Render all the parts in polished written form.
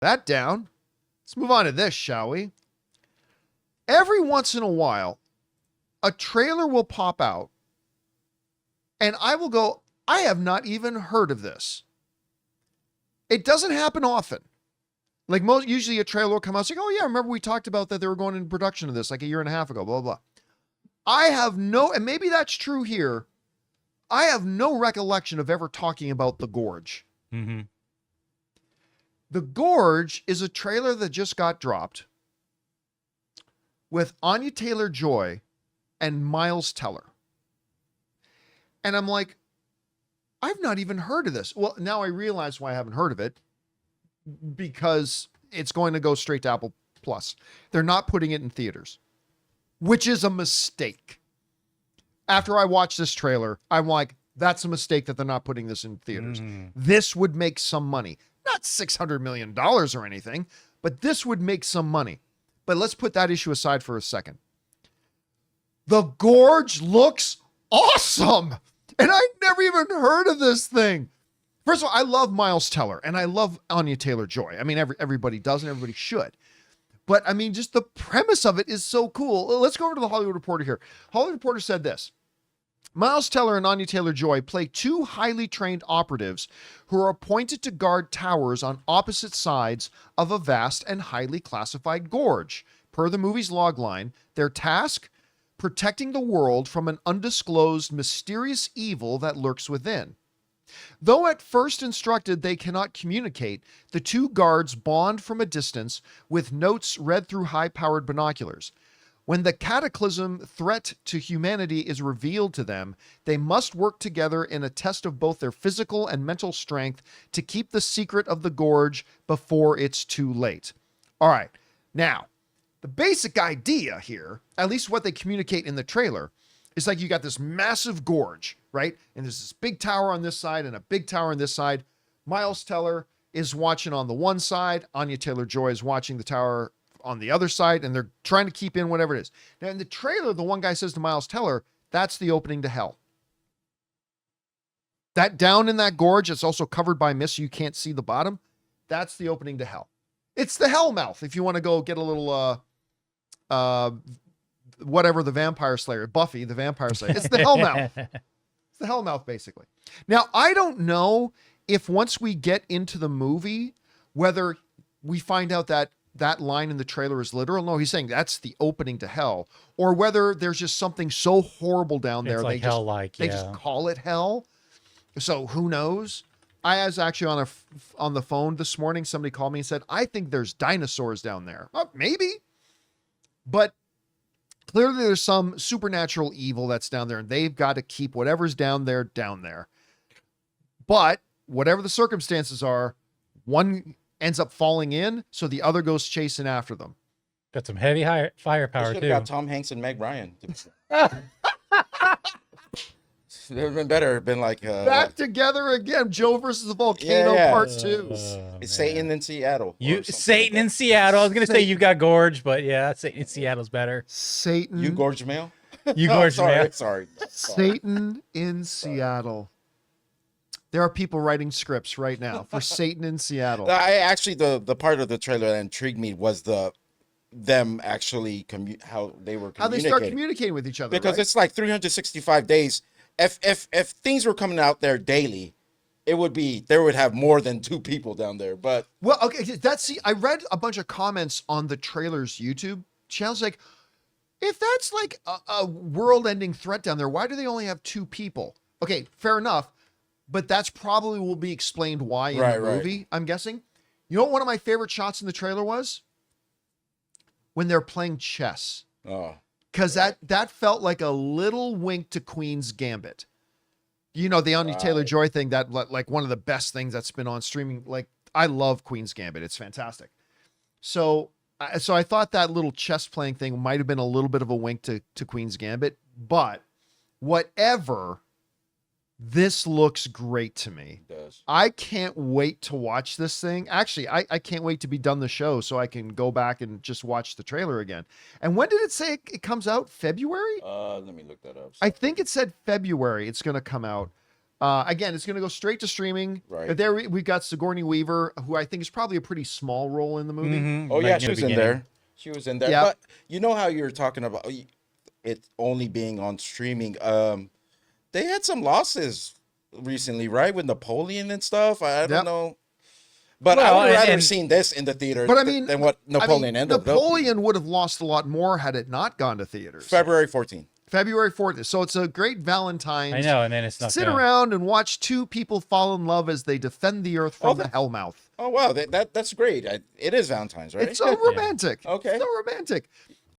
that down. Let's move on to this, shall we? Every once in a while, a trailer will pop out and I will go, I have not even heard of this. It doesn't happen often. Like usually a trailer will come out and say, oh yeah, remember we talked about that they were going into production of this like a year and a half ago, blah, blah, blah. I have no, and maybe that's true here. I have no recollection of ever talking about The Gorge. Mm-hmm. The Gorge is a trailer that just got dropped with Anya Taylor-Joy and Miles Teller. And I'm like, I've not even heard of this. Well, now I realize why I haven't heard of it, because it's going to go straight to Apple Plus. They're not putting it in theaters, which is a mistake. After I watched this trailer, I'm like, that's a mistake that they're not putting this in theaters. This would make some money. Not $600 million or anything, but this would make some money. But let's put that issue aside for a second. The Gorge looks awesome. And I never even heard of this thing. First of all, I love Miles Teller and I love Anya Taylor-Joy. I mean, everybody does and everybody should. But I mean, just the premise of it is so cool. Let's go over to the Hollywood Reporter here. Hollywood Reporter said this. Miles Teller and Anya Taylor-Joy play two highly trained operatives who are appointed to guard towers on opposite sides of a vast and highly classified gorge. Per the movie's logline, their task? Protecting the world from an undisclosed mysterious evil that lurks within. Though at first instructed they cannot communicate, the two guards bond from a distance with notes read through high-powered binoculars. When the cataclysm threat to humanity is revealed to them, they must work together in a test of both their physical and mental strength to keep the secret of the gorge before it's too late. All right, now, the basic idea here, at least what they communicate in the trailer, is like you got this massive gorge, right? And there's this big tower on this side and a big tower on this side. Miles Teller is watching on the one side. Anya Taylor-Joy is watching the tower on the other side, and they're trying to keep in whatever it is. Now, in the trailer, the one guy says to Miles Teller, that's the opening to hell. That down in that gorge, it's also covered by mist, so you can't see the bottom. That's the opening to hell. It's the hell mouth, if you want to go get a little, whatever the vampire slayer, Buffy, the vampire slayer. It's the hell mouth. It's the hell mouth, basically. Now, I don't know if once we get into the movie, whether we find out that that line in the trailer is literal. No, he's saying that's the opening to hell, or whether there's just something so horrible down there. It's like they just call it hell. So who knows? I was actually on the phone this morning. Somebody called me and said, I think there's dinosaurs down there. Well, maybe, but clearly there's some supernatural evil that's down there, and they've got to keep whatever's down there, down there. But whatever the circumstances are, one ends up falling in, so the other goes chasing after them. Got some heavy firepower too. Got Tom Hanks and Meg Ryan. It would have been better. Been like back together again. Joe versus the volcano, part 2. It's Satan in Seattle. Satan in Seattle. I was gonna say you got Gorge, but yeah, Satan in Seattle's better. Satan. You Gorge Mail. You Gorge Mail. Sorry. Satan in Seattle. There are people writing scripts right now for Satan in Seattle. I actually, the part of the trailer that intrigued me was them actually how they were communicating. How they start communicating with each other. Because right? it's like 365 days. If things were coming out there daily, there would have more than 2 people down there. But well, okay, I read a bunch of comments on the trailer's YouTube channels like, if that's like a world-ending threat down there, why do they only have 2 people? Okay, fair enough. But that's probably will be explained why in the movie, I'm guessing. You know what one of my favorite shots in the trailer was? When they're playing chess. Oh. Because that felt like a little wink to Queen's Gambit. You know, the Anya Taylor-Joy thing, that like one of the best things that's been on streaming. Like, I love Queen's Gambit. It's fantastic. So I thought that little chess playing thing might have been a little bit of a wink to Queen's Gambit. But whatever... This looks great to me. It does. I can't wait to watch this thing. Actually, I can't wait to be done the show so I can go back and just watch the trailer again. And when did it say it comes out? February? Let me look that up. I think it said February it's going to come out. Again, it's going to go straight to streaming. Right. But there we've got Sigourney Weaver, who I think is probably a pretty small role in the movie. Mhm, Oh right yeah, in she the was in beginning. there. She was in there. Yeah. But you know how you're talking about it only being on streaming. They had some losses recently, right? With Napoleon and stuff. I don't Yep. know. But Well, I would rather and- seen this in the theater But I mean, than what Napoleon ended up. Napoleon would have lost a lot more had it not gone to theaters. February 14th. February 4th. So it's a great Valentine's. I know, and then it's not Sit gonna- around and watch two people fall in love as they defend the earth from the hellmouth. Oh wow, that's great. It is Valentine's, right? It's so romantic. Okay. So romantic.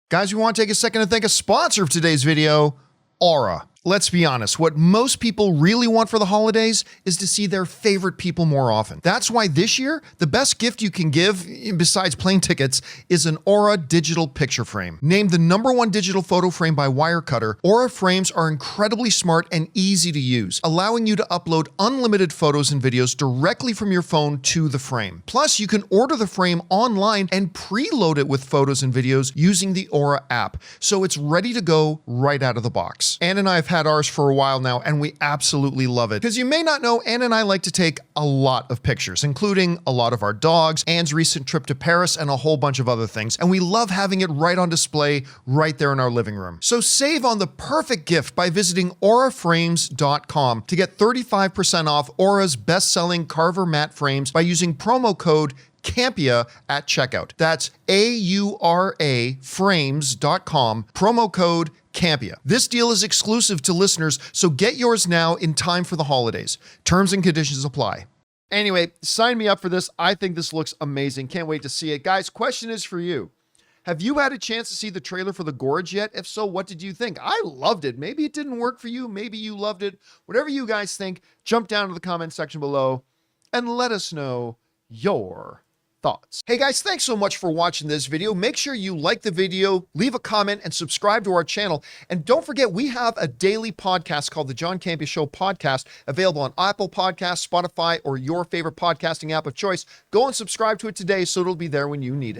Guys, we want to take a second to thank a sponsor of today's video, Aura. Let's be honest, what most people really want for the holidays is to see their favorite people more often. That's why this year, the best gift you can give, besides plane tickets, is an Aura digital picture frame. Named the #1 digital photo frame by Wirecutter, Aura frames are incredibly smart and easy to use, allowing you to upload unlimited photos and videos directly from your phone to the frame. Plus, you can order the frame online and preload it with photos and videos using the Aura app, so it's ready to go right out of the box. Ann and I have had ours for a while now, and we absolutely love it. Because you may not know, Ann and I like to take a lot of pictures, including a lot of our dogs, Ann's recent trip to Paris, and a whole bunch of other things. And we love having it right on display right there in our living room. So save on the perfect gift by visiting auraframes.com to get 35% off Aura's best-selling Carver matte frames by using promo code Campea at checkout. That's AURA frames.com, promo code Campea. This deal is exclusive to listeners, so get yours now in time for the holidays. Terms and conditions apply. Anyway, sign me up for this. I think this looks amazing. Can't wait to see it. Guys, question is for you. Have you had a chance to see the trailer for The Gorge yet? If so, what did you think? I loved it. Maybe it didn't work for you. Maybe you loved it. Whatever you guys think, jump down to the comment section below and let us know your thoughts. Hey guys, thanks so much for watching this video. Make sure you like the video, leave a comment, and subscribe to our channel. And don't forget, we have a daily podcast called the John Campea Show podcast, available on Apple Podcasts, Spotify, or your favorite podcasting app of choice. Go and subscribe to it today so it'll be there when you need it.